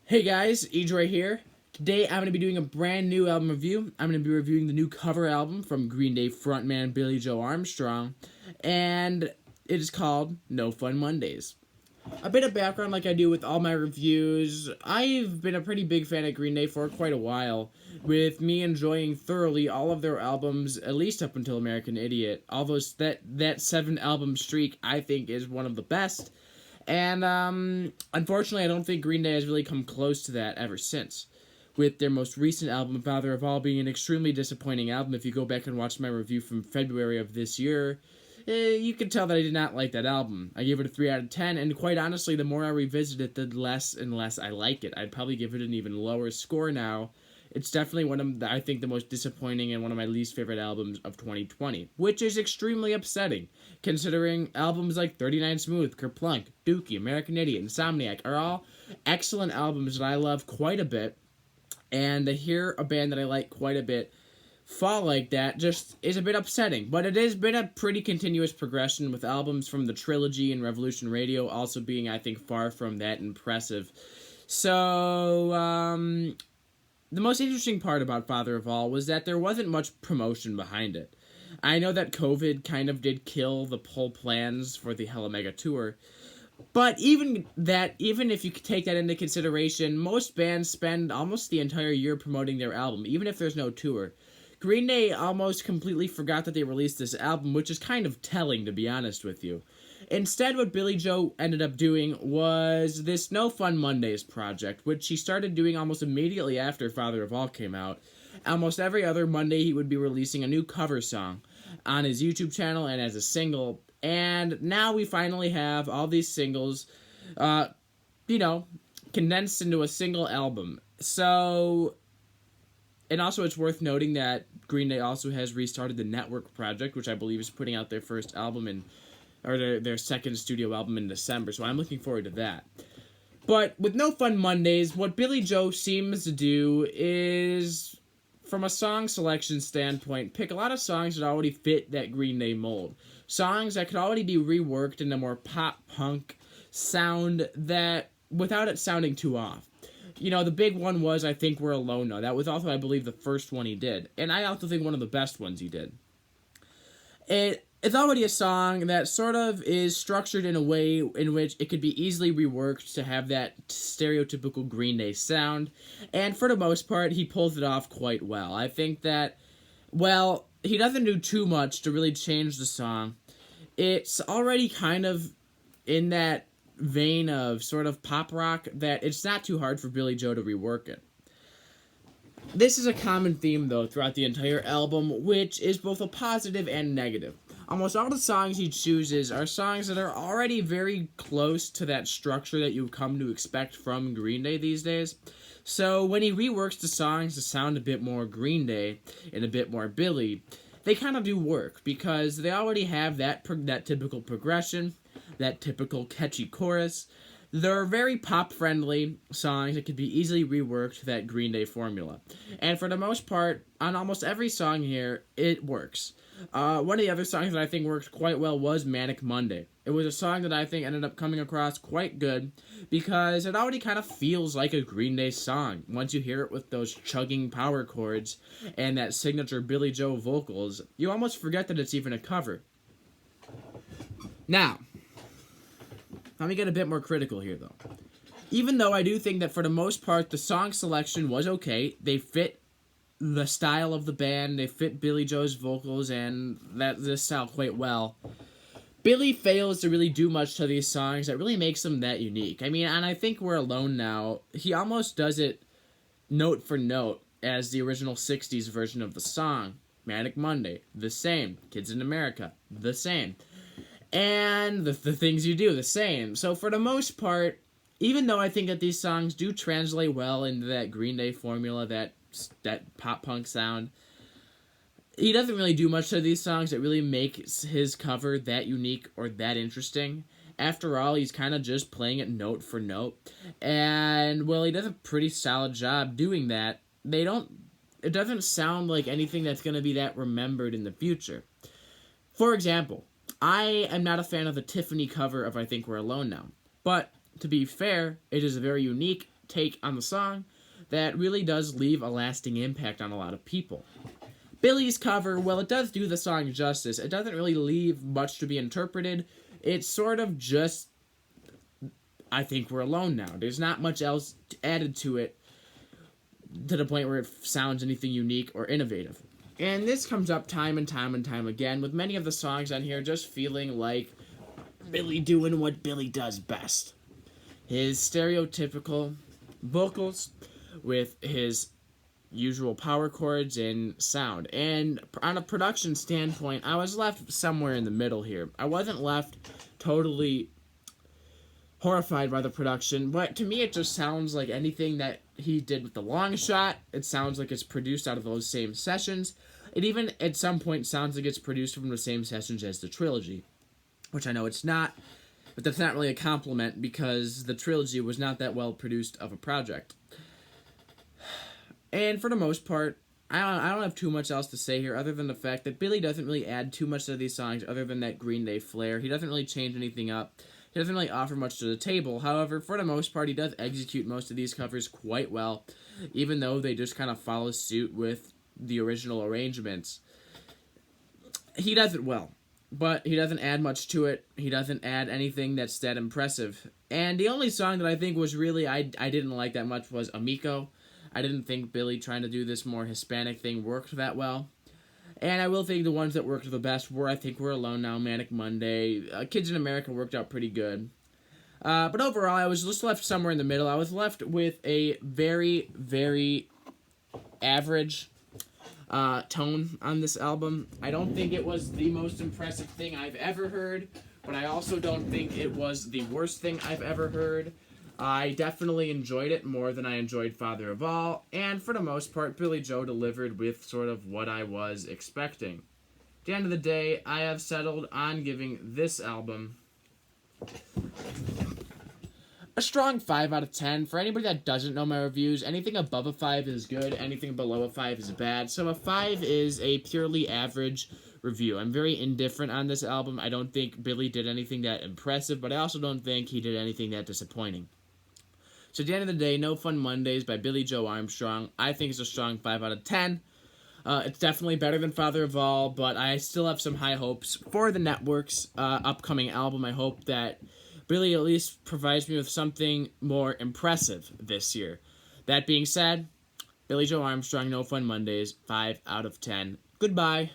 Hey guys, Edre here. Today I'm going to be doing a brand new album review. I'm going to be reviewing the new cover album from Green Day frontman Billie Joe Armstrong, and it is called No Fun Mondays. A bit of background like I do with all my reviews. I've been a pretty big fan of Green Day for quite a while, with me enjoying thoroughly all of their albums, at least up until American Idiot. Although that 7 album streak I think is one of the best. And unfortunately, I don't think Green Day has really come close to that ever since. With their most recent album, Father of All, being an extremely disappointing album. If you go back and watch my review from February of this year, you can tell that I did not like that album. I gave it a 3 out of 10, and quite honestly, the more I revisit it, the less and less I like it. I'd probably give it an even lower score now. It's definitely one of I think the most disappointing and one of my least favorite albums of 2020, which is extremely upsetting, considering albums like 39 Smooth, Kerplunk, Dookie, American Idiot, Insomniac are all excellent albums that I love quite a bit, and to hear a band that I like quite a bit fall like that just is a bit upsetting. But it has been a pretty continuous progression, with albums from the Trilogy and Revolution Radio also being, I think, far from that impressive. So, the most interesting part about Father of All was that there wasn't much promotion behind it. I know that COVID kind of did kill the whole plans for the Hella Mega Tour, but even if you take that into consideration, most bands spend almost the entire year promoting their album, even if there's no tour. Green Day almost completely forgot that they released this album, which is kind of telling, to be honest with you. Instead, what Billie Joe ended up doing was this No Fun Mondays project, which he started doing almost immediately after Father of All came out. Almost every other Monday, he would be releasing a new cover song on his YouTube channel and as a single. And now we finally have all these singles, condensed into a single album. So, and also it's worth noting that Green Day also has restarted the Network project, which I believe is putting out their first album or their second studio album in December, so I'm looking forward to that. But with No Fun Mondays, what Billie Joe seems to do is, from a song selection standpoint, pick a lot of songs that already fit that Green Day mold. Songs that could already be reworked in a more pop-punk sound that, without it sounding too off. You know, the big one was, I Think We're Alone Now. That was also, I believe, the first one he did. And I also think one of the best ones he did. It's already a song that sort of is structured in a way in which it could be easily reworked to have that stereotypical Green Day sound, and for the most part, he pulls it off quite well. I think that, well, he doesn't do too much to really change the song. It's already kind of in that vein of sort of pop rock that it's not too hard for Billie Joe to rework it. This is a common theme, though, throughout the entire album, which is both a positive and negative. Almost all the songs he chooses are songs that are already very close to that structure that you've come to expect from Green Day these days. So when he reworks the songs to sound a bit more Green Day and a bit more Billie, they kind of do work, because they already have that typical progression, that typical catchy chorus. They're very pop-friendly songs that could be easily reworked to that Green Day formula. And for the most part, on almost every song here, it works. One of the other songs that I think worked quite well was Manic Monday. It was a song that I think ended up coming across quite good, because it already kind of feels like a Green Day song. Once you hear it with those chugging power chords and that signature Billie Joe vocals, you almost forget that it's even a cover. Now, let me get a bit more critical here, though. Even though I do think that for the most part the song selection was okay, they fit the style of the band, they fit Billie Joe's vocals and this style quite well, Billie fails to really do much to these songs that really makes them that unique. I mean, and I Think We're Alone Now, he almost does it note for note as the original 60s version of the song. Manic Monday, the same. Kids in America, the same. And the Things You Do, the same. So for the most part, even though I think that these songs do translate well into that Green Day formula, that pop-punk sound, he doesn't really do much to these songs that really makes his cover that unique or that interesting. After all, he's kind of just playing it note for note. And, well, he does a pretty solid job doing that. It doesn't sound like anything that's going to be that remembered in the future. For example, I am not a fan of the Tiffany cover of I Think We're Alone Now. But, to be fair, it is a very unique take on the song that really does leave a lasting impact on a lot of people. Billie's cover, well, it does do the song justice. It doesn't really leave much to be interpreted. It's sort of just, I think we're alone now. There's not much else added to it to the point where it sounds anything unique or innovative. And this comes up time and time and time again, with many of the songs on here just feeling like Billie doing what Billie does best. His stereotypical vocals with his usual power chords and sound. And on a production standpoint, I was left somewhere in the middle here. I wasn't left totally horrified by the production, but to me it just sounds like anything that he did with the long shot. It sounds like it's produced out of those same sessions. It even at some point sounds like it's produced from the same sessions as the trilogy, which I know it's not, but that's not really a compliment because the trilogy was not that well produced of a project. And for the most part, I don't have too much else to say here other than the fact that Billie doesn't really add too much to these songs other than that Green Day flair. He doesn't really change anything up. He doesn't really offer much to the table. However, for the most part, he does execute most of these covers quite well, even though they just kind of follow suit with the original arrangements. He does it well, but he doesn't add much to it. He doesn't add anything that's that impressive. And the only song that I think was really, I didn't like that much was Amico. I didn't think Billie trying to do this more Hispanic thing worked that well. And I will think the ones that worked the best were, I think We're Alone Now, Manic Monday, Kids in America worked out pretty good. But overall, I was just left somewhere in the middle. I was left with a very, very average tone on this album. I don't think it was the most impressive thing I've ever heard, but I also don't think it was the worst thing I've ever heard. I definitely enjoyed it more than I enjoyed Father of All, and for the most part, Billie Joe delivered with sort of what I was expecting. At the end of the day, I have settled on giving this album a strong 5 out of 10. For anybody that doesn't know my reviews, anything above a 5 is good, anything below a 5 is bad, so a 5 is a purely average review. I'm very indifferent on this album. I don't think Billie did anything that impressive, but I also don't think he did anything that disappointing. So at the end of the day, No Fun Mondays by Billie Joe Armstrong, I think it's a strong 5 out of 10. It's definitely better than Father of All, but I still have some high hopes for the network's upcoming album. I hope that Billie at least provides me with something more impressive this year. That being said, Billie Joe Armstrong, No Fun Mondays, 5 out of 10. Goodbye.